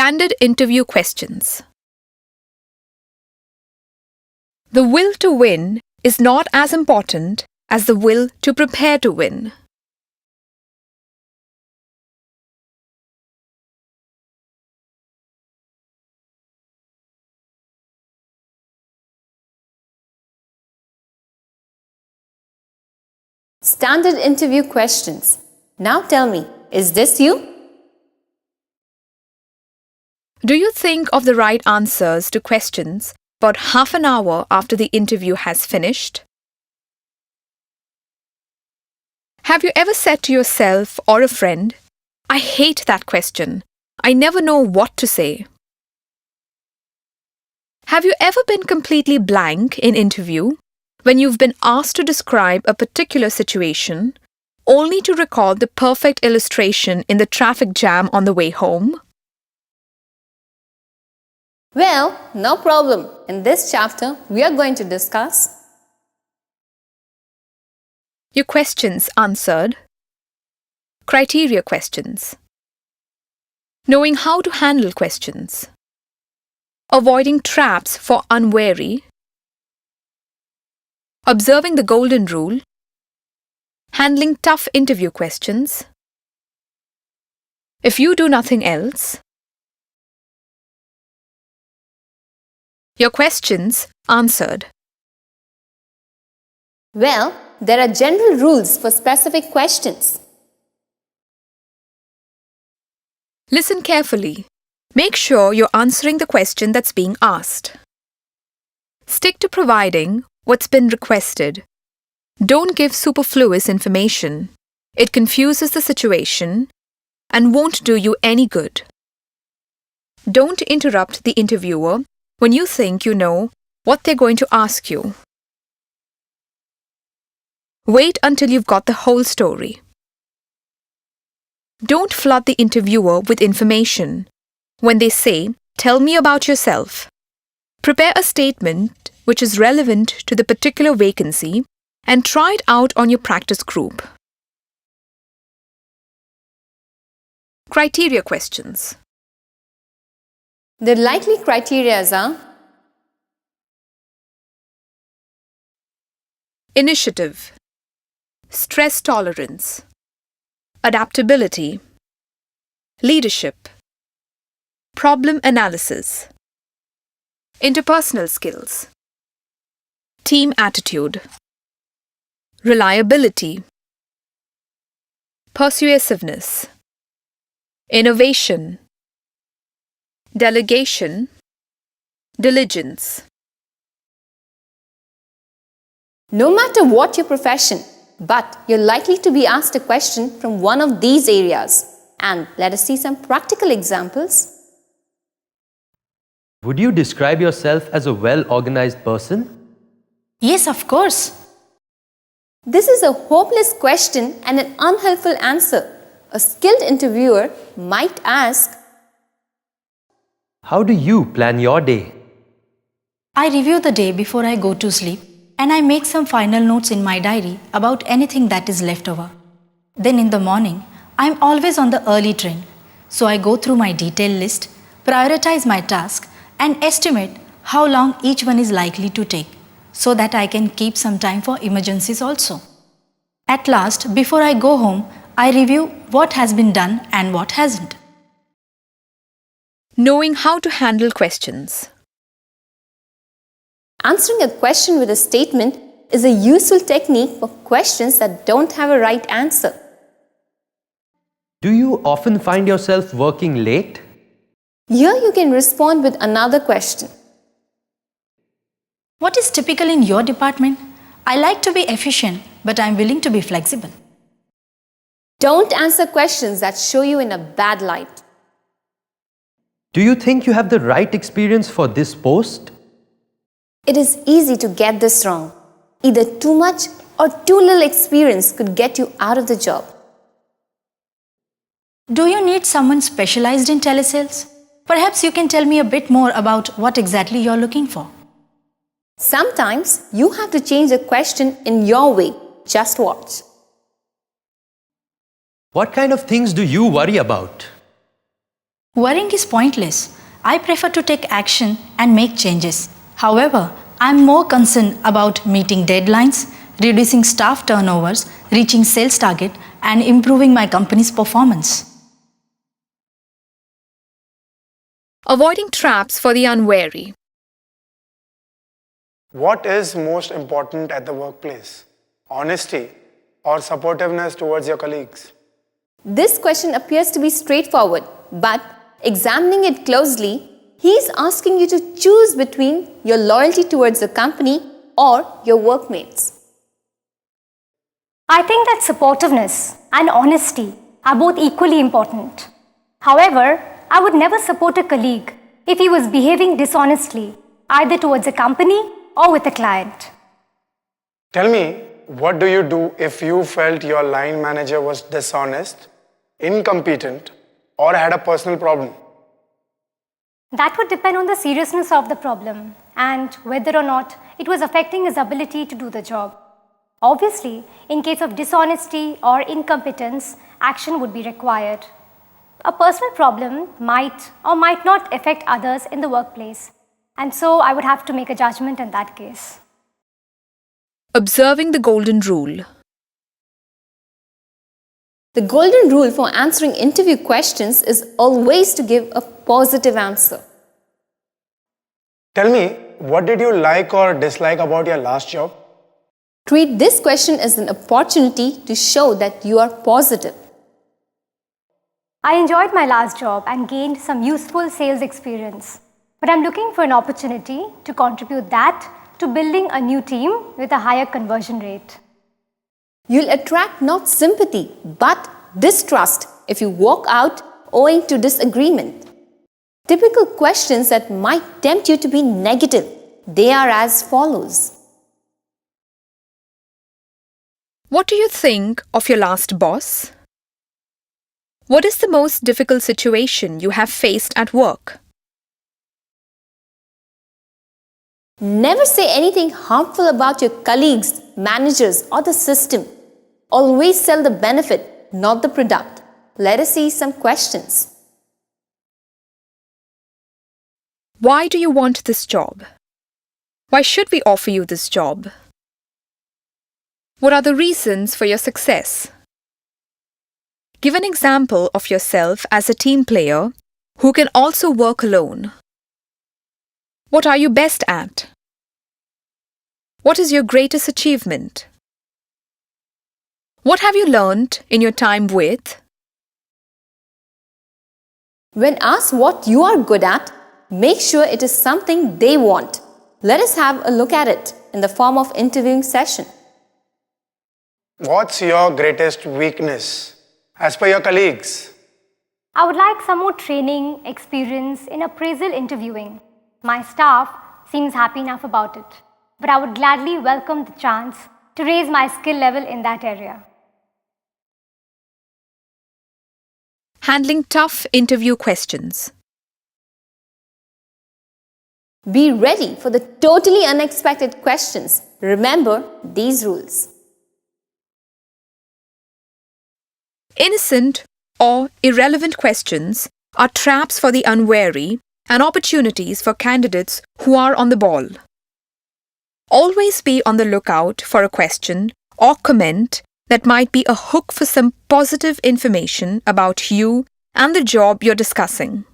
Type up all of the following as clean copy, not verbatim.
Standard interview questions. The will to win is not as important as the will to prepare to win. Standard interview questions. Now tell me, is this you? Do you think of the right answers to questions about half an hour after the interview has finished? Have you ever said to yourself or a friend, "I hate that question. I never know what to say"? Have you ever been completely blank in interview when you've been asked to describe a particular situation, only to recall the perfect illustration in the traffic jam on the way home? Well, no problem. In this chapter, we are going to discuss Your questions answered. Criteria questions. Knowing how to handle questions. Avoiding traps for unwary. Observing the golden rule. Handling tough interview questions. If you do nothing else. Your questions answered. Well, there are general rules for specific questions. Listen carefully. Make sure you're answering the question that's being asked. Stick to providing what's been requested. Don't give superfluous information. It confuses the situation and won't do you any good. Don't interrupt the interviewer when you think you know what they're going to ask you. Wait until you've got the whole story. Don't flood the interviewer with information. When they say, "Tell me about yourself," prepare a statement which is relevant to the particular vacancy and try it out on your practice group. Criteria questions. The likely criteria are Initiative, stress tolerance, adaptability, leadership, problem analysis, interpersonal skills, team attitude, reliability, persuasiveness, innovation, delegation, diligence. no matter what your profession, but you're likely to be asked a question from one of these areas. And let us see some practical examples. Would you describe yourself as a well-organized person? Yes, of course. This is a hopeless question and an unhelpful answer. A skilled interviewer might ask, How do you plan your day? I review the day before I go to sleep and I make some final notes in my diary about anything that is left over. Then in the morning, I'm always on the early train. So I go through my detailed list, prioritize my task and estimate how long each one is likely to take so that I can keep some time for emergencies also. At last, before I go home, I review what has been done and what hasn't. Knowing how to handle questions. answering a question with a statement is a useful technique for questions that don't have a right answer. Do you often find yourself working late? Here you can respond with another question. What is typical in your department? I like to be efficient, but I'm willing to be flexible. Don't answer questions that show you in a bad light. Do you think you have the right experience for this post? It is easy to get this wrong. Either too much or too little experience could get you out of the job. Do you need someone specialized in telesales? Perhaps you can tell me a bit more about what exactly you're looking for. Sometimes you have to change the question in your way. Just watch. What kind of things do you worry about? Worrying is pointless. I prefer to take action and make changes. However, I'm more concerned about meeting deadlines, reducing staff turnovers, reaching sales target, and improving my company's performance. Avoiding traps for the unwary. What is most important at the workplace? Honesty or supportiveness towards your colleagues? This question appears to be straightforward, but examining it closely, he is asking you to choose between your loyalty towards the company or your workmates. I think that supportiveness and honesty are both equally important. However, I would never support a colleague if he was behaving dishonestly, either towards a company or with a client. Tell me, what do you do if you felt your line manager was dishonest, incompetent, or had a personal problem? That would depend on the seriousness of the problem and whether or not it was affecting his ability to do the job. Obviously, in case of dishonesty or incompetence, action would be required. A personal problem might or might not affect others in the workplace, and so I would have to make a judgment in that case. Observing the golden rule. The golden rule for answering interview questions is always to give a positive answer. Tell me, what did you like or dislike about your last job? Treat this question as an opportunity to show that you are positive. I enjoyed my last job and gained some useful sales experience, but I'm looking for an opportunity to contribute that to building a new team with a higher conversion rate. You'll attract not sympathy but distrust if you walk out owing to disagreement. Typical questions that might tempt you to be negative. They are as follows. What do you think of your last boss? What is the most difficult situation you have faced at work? Never say anything harmful about your colleagues, managers, or the system. Always sell the benefit, not the product. Let us see some questions. Why do you want this job? Why should we offer you this job? What are the reasons for your success? Give an example of yourself as a team player who can also work alone. What are you best at? What is your greatest achievement? What have you learned in your time with? When asked what you are good at, make sure it is something they want. Let us have a look at it in the form of interviewing session. What's your greatest weakness as per your colleagues? I would like some more training, experience in appraisal interviewing. My staff seems happy enough about it, but I would gladly welcome the chance to raise my skill level in that area. Handling tough interview questions. Be ready for the totally unexpected questions. Remember these rules. Innocent or irrelevant questions are traps for the unwary and opportunities for candidates who are on the ball. Always be on the lookout for a question or comment that might be a hook for some positive information about you and the job you're discussing.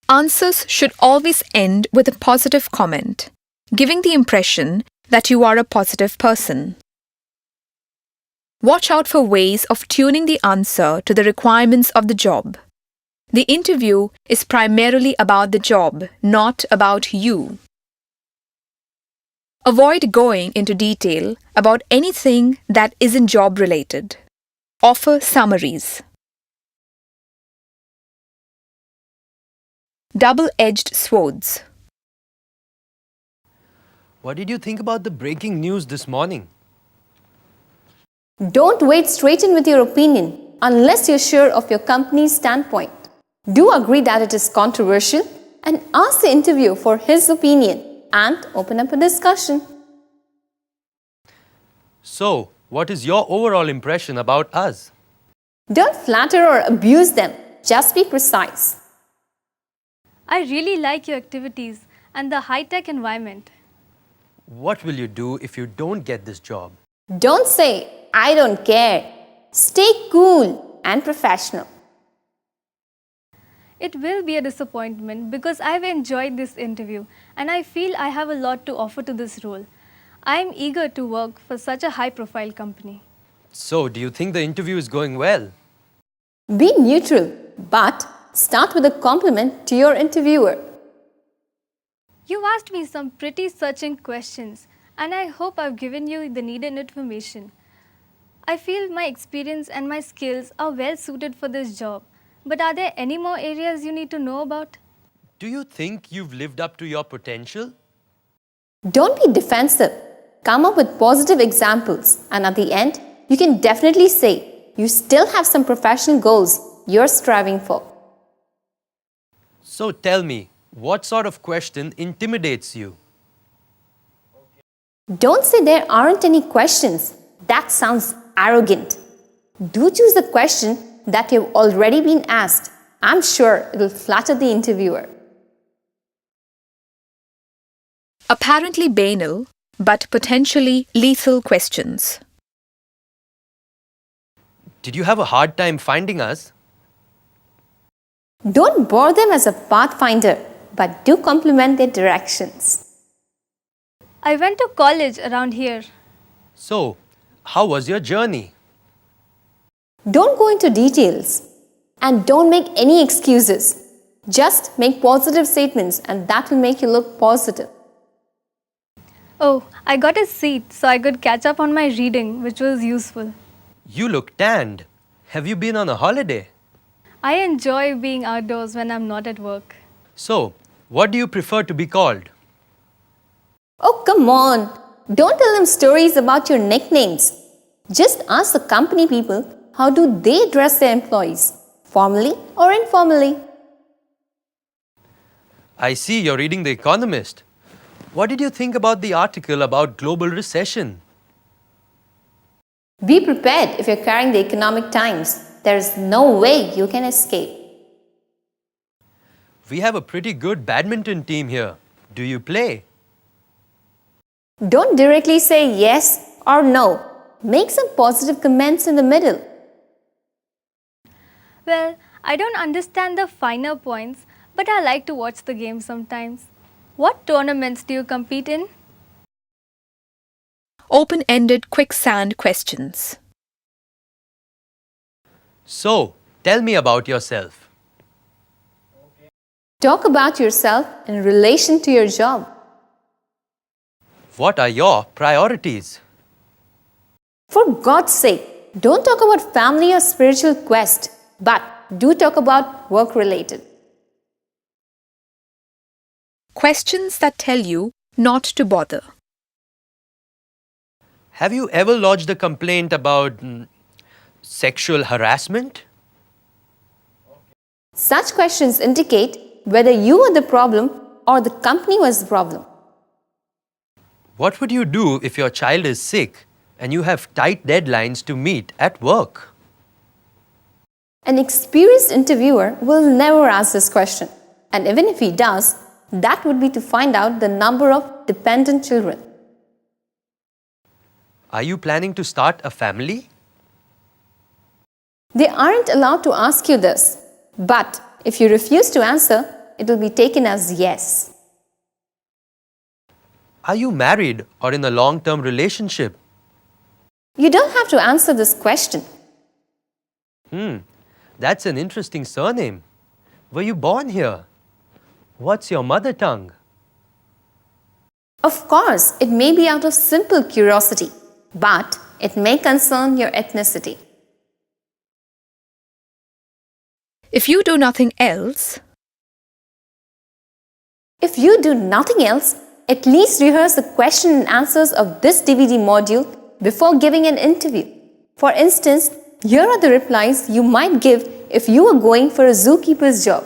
Answers should always end with a positive comment, giving the impression that you are a positive person. Watch out for ways of tuning the answer to the requirements of the job. The interview is primarily about the job, not about you. Avoid going into detail about anything that isn't job-related. Offer summaries. Double-edged swords. What did you think about the breaking news this morning? Don't wade straight in with your opinion unless you're sure of your company's standpoint. Do agree that it is controversial and ask the interviewer for his opinion and open up a discussion. So, what is your overall impression about us? Don't flatter or abuse them. Just be precise. I really like your activities and the high-tech environment. What will you do if you don't get this job? Don't say, I don't care. Stay cool and professional. It will be a disappointment because I've enjoyed this interview and I feel I have a lot to offer to this role. I'm eager to work for such a high-profile company. So, do you think the interview is going well? Be neutral, but start with a compliment to your interviewer. You asked me some pretty searching questions and I hope I've given you the needed information. I feel my experience and my skills are well suited for this job. But are there any more areas you need to know about? Do you think you've lived up to your potential? Don't be defensive. Come up with positive examples, and at the end, you can definitely say you still have some professional goals you're striving for. So tell me, what sort of question intimidates you? Don't say there aren't any questions. That sounds arrogant. Do choose a question that you've already been asked. I'm sure it'll flatter the interviewer. Apparently banal, but potentially lethal questions. Did you have a hard time finding us? Don't bore them as a pathfinder, but do compliment their directions. I went to college around here. So, how was your journey? Don't go into details and don't make any excuses. Just make positive statements and that will make you look positive. Oh, I got a seat so I could catch up on my reading, which was useful. You look tanned. Have you been on a holiday? I enjoy being outdoors when I'm not at work. So, what do you prefer to be called? Oh, come on. Don't tell them stories about your nicknames. Just ask the company people how do they address their employees, formally or informally. I see you're reading The Economist. What did you think about the article about global recession? Be prepared if you're carrying the Economic Times. There is no way you can escape. We have a pretty good badminton team here. Do you play? Don't directly say yes or no. Make some positive comments in the middle. Well, I don't understand the finer points, but I like to watch the game sometimes. What tournaments do you compete in? Open-ended Quicksand questions. So, tell me about yourself. Talk about yourself in relation to your job. What are your priorities? For God's sake, don't talk about family or spiritual quest, but do talk about work-related. Questions that tell you not to bother. Have you ever lodged a complaint about sexual harassment? Such questions indicate whether you are the problem or the company was the problem. What would you do if your child is sick and you have tight deadlines to meet at work? An experienced interviewer will never ask this question, and even if he does, that would be to find out the number of dependent children. Are you planning to start a family? They aren't allowed to ask you this, but if you refuse to answer, it will be taken as yes. Are you married or in a long-term relationship? You don't have to answer this question. That's an interesting surname. Were you born here? What's your mother tongue? Of course, it may be out of simple curiosity, but it may concern your ethnicity. If you do nothing else, at least rehearse the question and answers of this DVD module before giving an interview. For instance, here are the replies you might give if you were going for a zookeeper's job.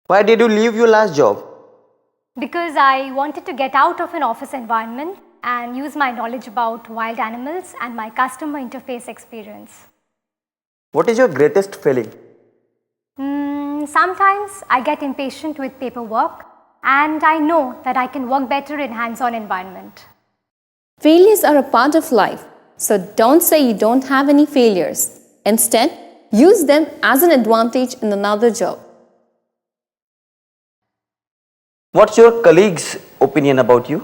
Why did you leave your last job? Because I wanted to get out of an office environment and use my knowledge about wild animals and my customer interface experience. What is your greatest failing? Sometimes I get impatient with paperwork and I know that I can work better in hands-on environment. Failures are a part of life, so don't say you don't have any failures. Instead, use them as an advantage in another job. What's your colleague's opinion about you?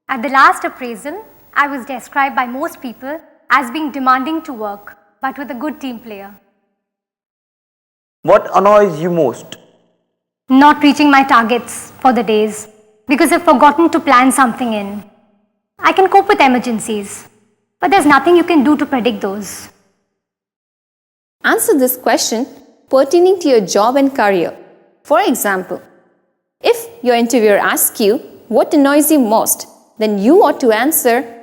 At the last appraisal, I was described by most people as being demanding to work, but with a good team player. What annoys you most? Not reaching my targets for the days because I've forgotten to plan something in. I can cope with emergencies, but there's nothing you can do to predict those. Answer this question pertaining to your job and career. For example, if your interviewer asks you what annoys you most, then you ought to answer,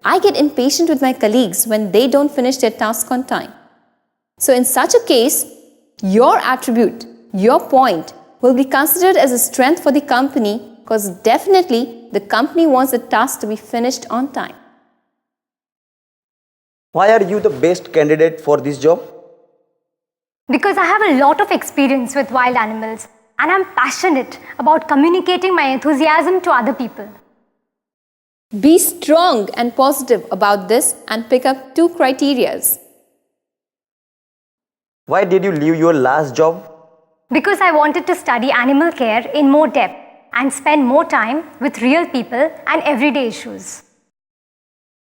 I get impatient with my colleagues when they don't finish their task on time. So in such a case, your attribute, your point, will be considered as a strength for the company because definitely the company wants the task to be finished on time. Why are you the best candidate for this job? Because I have a lot of experience with wild animals and I'm passionate about communicating my enthusiasm to other people. Be strong and positive about this and pick up 2 criteria. Why did you leave your last job? Because I wanted to study animal care in more depth and spend more time with real people and everyday issues.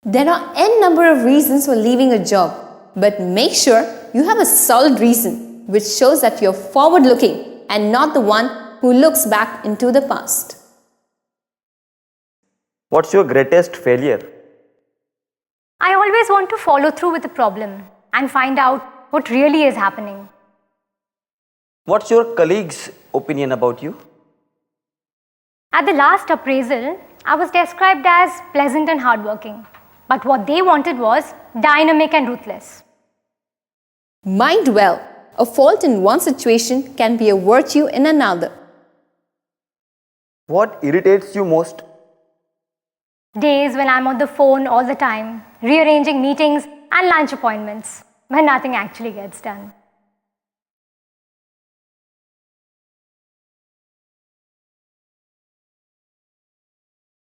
There are n number of reasons for leaving a job, but make sure you have a solid reason which shows that you're forward-looking and not the one who looks back into the past. What's your greatest failure? I always want to follow through with a problem and find out what really is happening. What's your colleague's opinion about you? At the last appraisal, I was described as pleasant and hardworking, but what they wanted was dynamic and ruthless. Mind well, a fault in one situation can be a virtue in another. What irritates you most? Days when I'm on the phone all the time, rearranging meetings and lunch appointments, but nothing actually gets done.